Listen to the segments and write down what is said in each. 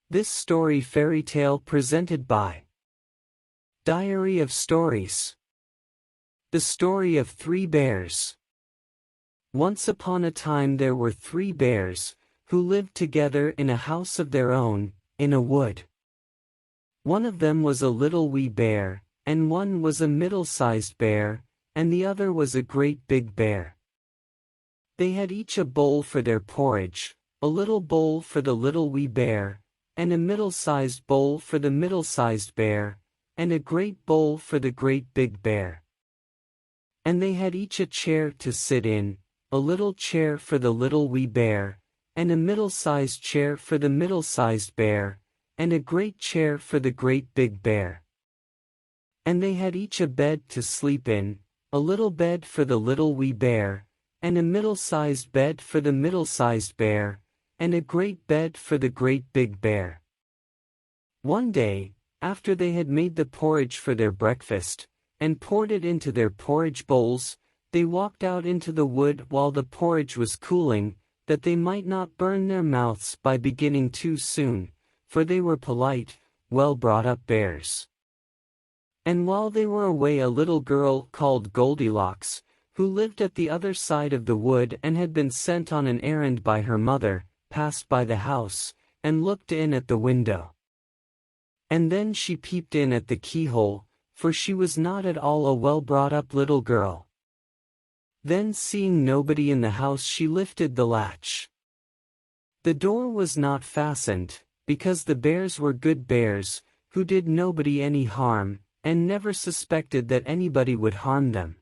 This story fairy tale presented by Diary of Stories. The story of 3 bears. Once upon a time there were 3 bears, who lived together in a house of their own, in a wood. One of them was a little wee bear, and one was a middle-sized bear, and the other was a great big bear. They had each a bowl for their porridge, a little bowl for the little wee bear, and a middle-sized bowl for the middle-sized bear, and a great bowl for the great big bear. And they had each a chair to sit in, a little chair for the little wee bear, and a middle-sized chair for the middle-sized bear, and a great chair for the great big bear. And they had each a bed to sleep in, a little bed for the little wee bear, and a middle-sized bed for the middle-sized bear, and a great bed for the great big bear. One day, after they had made the porridge for their breakfast, and poured it into their porridge bowls, they walked out into the wood while the porridge was cooling, that they might not burn their mouths by beginning too soon, for they were polite, well-brought-up bears. And while they were away, a little girl called Goldilocks, who lived at the other side of the wood and had been sent on an errand by her mother, passed by the house, and looked in at the window. And then she peeped in at the keyhole, for she was not at all a well-brought-up little girl. Then, seeing nobody in the house, she lifted the latch. The door was not fastened, because the bears were good bears, who did nobody any harm, and never suspected that anybody would harm them.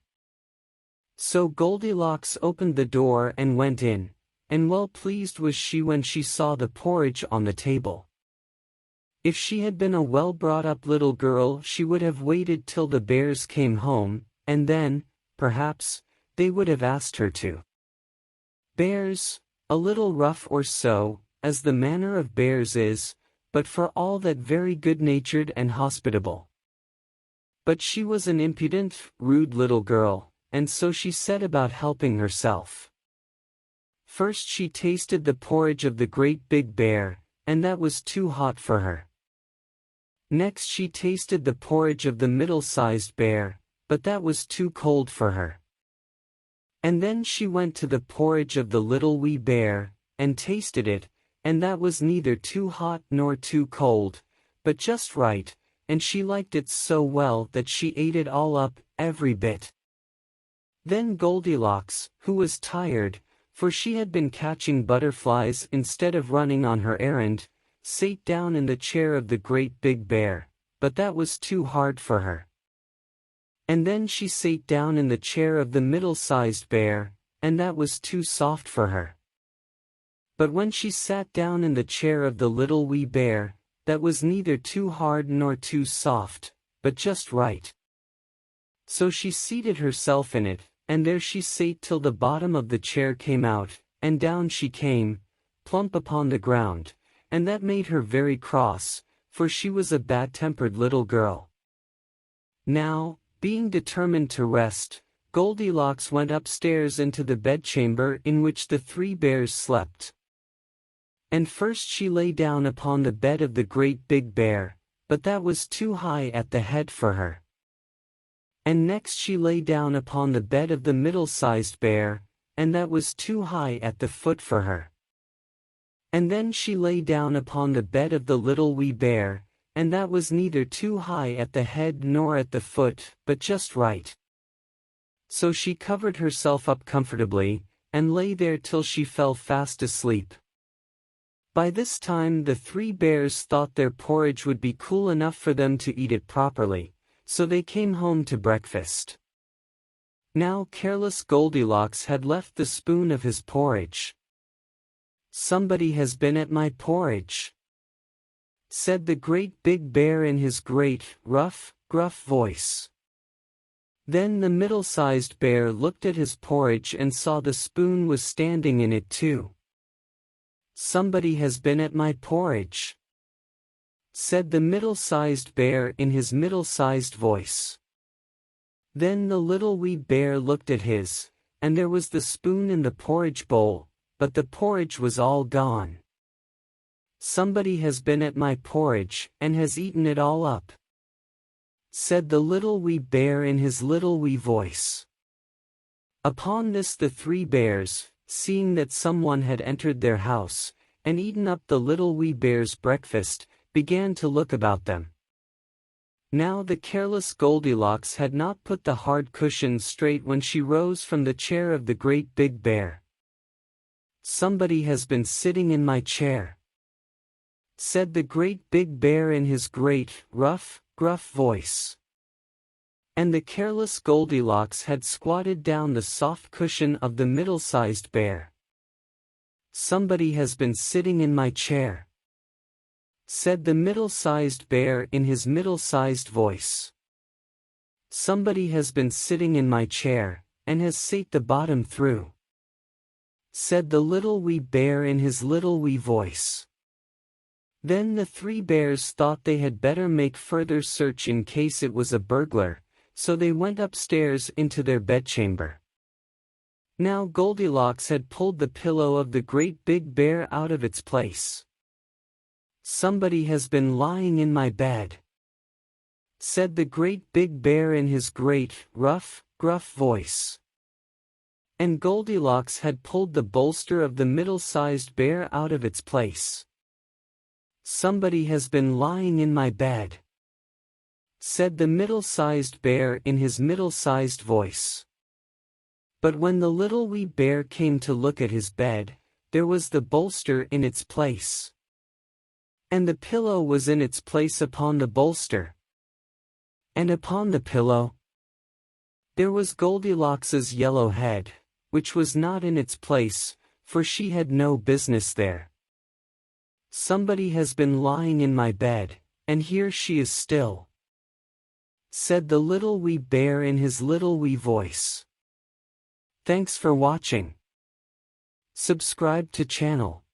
So Goldilocks opened the door and went in, and well pleased was she when she saw the porridge on the table. If she had been a well-brought-up little girl, she would have waited till the bears came home, and then, perhaps, they would have asked her to. Bears, a little rough or so, as the manner of bears is, but for all that very good-natured and hospitable. But she was an impudent, rude little girl, and so she set about helping herself. First she tasted the porridge of the great big bear, and that was too hot for her. Next she tasted the porridge of the middle-sized bear, but that was too cold for her. And then she went to the porridge of the little wee bear, and tasted it, and that was neither too hot nor too cold, but just right, and she liked it so well that she ate it all up, every bit. Then Goldilocks, who was tired, for she had been catching butterflies instead of running on her errand, sate down in the chair of the great big bear, but that was too hard for her. And then she sate down in the chair of the middle-sized bear, and that was too soft for her. But when she sat down in the chair of the little wee bear, that was neither too hard nor too soft, but just right. So she seated herself in it, and there she sate till the bottom of the chair came out, and down she came, plump upon the ground, and that made her very cross, for she was a bad-tempered little girl. Now, being determined to rest, Goldilocks went upstairs into the bedchamber in which the 3 bears slept. And first she lay down upon the bed of the great big bear, but that was too high at the head for her. And next she lay down upon the bed of the middle-sized bear, and that was too high at the foot for her. And then she lay down upon the bed of the little wee bear, and that was neither too high at the head nor at the foot, but just right. So she covered herself up comfortably, and lay there till she fell fast asleep. By this time the 3 bears thought their porridge would be cool enough for them to eat it properly, so they came home to breakfast. Now careless Goldilocks had left the spoon of his porridge. "Somebody has been at my porridge," said the great big bear in his great, rough, gruff voice. Then the middle-sized bear looked at his porridge and saw the spoon was standing in it too. "Somebody has been at my porridge," said the middle-sized bear in his middle-sized voice. Then the little wee bear looked at his, and there was the spoon in the porridge bowl, but the porridge was all gone. Somebody has been at my porridge, and has eaten it all up, said the little wee bear in his little wee voice. Upon this the three bears, seeing that someone had entered their house, and eaten up the little wee bear's breakfast, began to look about them. Now the careless Goldilocks had not put the hard cushion straight when she rose from the chair of the great big bear. Somebody has been sitting in my chair, said the great big bear in his great, rough, gruff voice. And the careless Goldilocks had squatted down the soft cushion of the middle-sized bear. Somebody has been sitting in my chair, said the middle-sized bear in his middle-sized voice. Somebody has been sitting in my chair, and has sate the bottom through, said the little wee bear in his little wee voice. Then the three bears thought they had better make further search in case it was a burglar, so they went upstairs into their bedchamber. Now Goldilocks had pulled the pillow of the great big bear out of its place. Somebody has been lying in my bed, said the great big bear in his great, rough, gruff voice. And Goldilocks had pulled the bolster of the middle-sized bear out of its place. Somebody has been lying in my bed, said the middle-sized bear in his middle-sized voice. But when the little wee bear came to look at his bed, there was the bolster in its place, and the pillow was in its place upon the bolster. And upon the pillow there was Goldilocks's yellow head, which was not in its place, for she had no business there. Somebody has been lying in my bed, and here she is still, said the little wee bear in his little wee voice. Thanks for watching. Subscribe to channel.